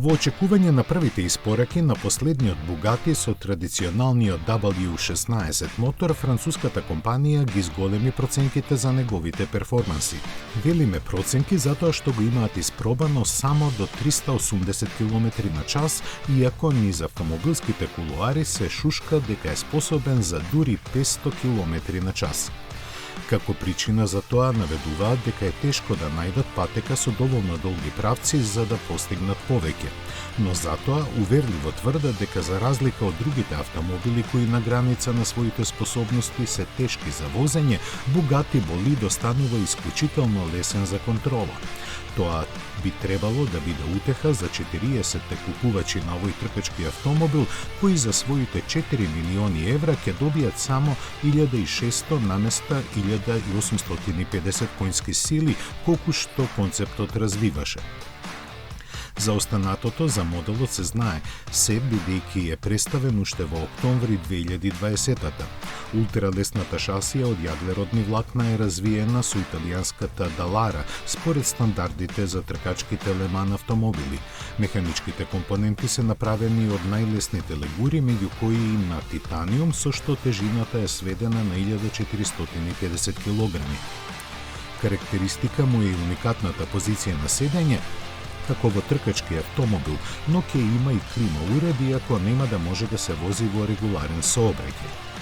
Во очекување на првите испораки на последниот Bugatti со традиционалниот W16 мотор, француската компанија ги зголеми проценките за неговите перформанси. Велиме проценки затоа што го имаат испробано само до 380 км на час, иако низ автомобилските кулуари се шушка дека е способен за дури 500 км на час. Како причина за тоа наведуваат дека е тешко да најдат патека со доволно долги правци за да постигнат повеќе. Но затоа уверливо тврдат дека за разлика од другите автомобили кои на граница на своите способности се тешки за возење, Bugatti Bolide станува исклучително лесен за контрола. Тоа би требало да биде утеха за 40-те купувачи на овој тркачки автомобил, кои за своите 4 милиони евра ќе добијат само 1600 наместа 1850 конски сили, колку што концептот развиваше. За останатото за моделот се знае, се бидејќи е представен уште во октомври 2020-та. Ултралесната шасија од јаглеродни влакна е развиена со италијанската Dallara според стандардите за тркачките Леман автомобили. Механичките компоненти се направени од најлесните легури, меѓу кои и на титаниум, со што тежината е сведена на 1450 кг. Карактеристика му е уникатната позиција на седење, како во тркачки автомобил, но ќе има и клима уреди, ако нема да може да се вози во регуларен сообраќај.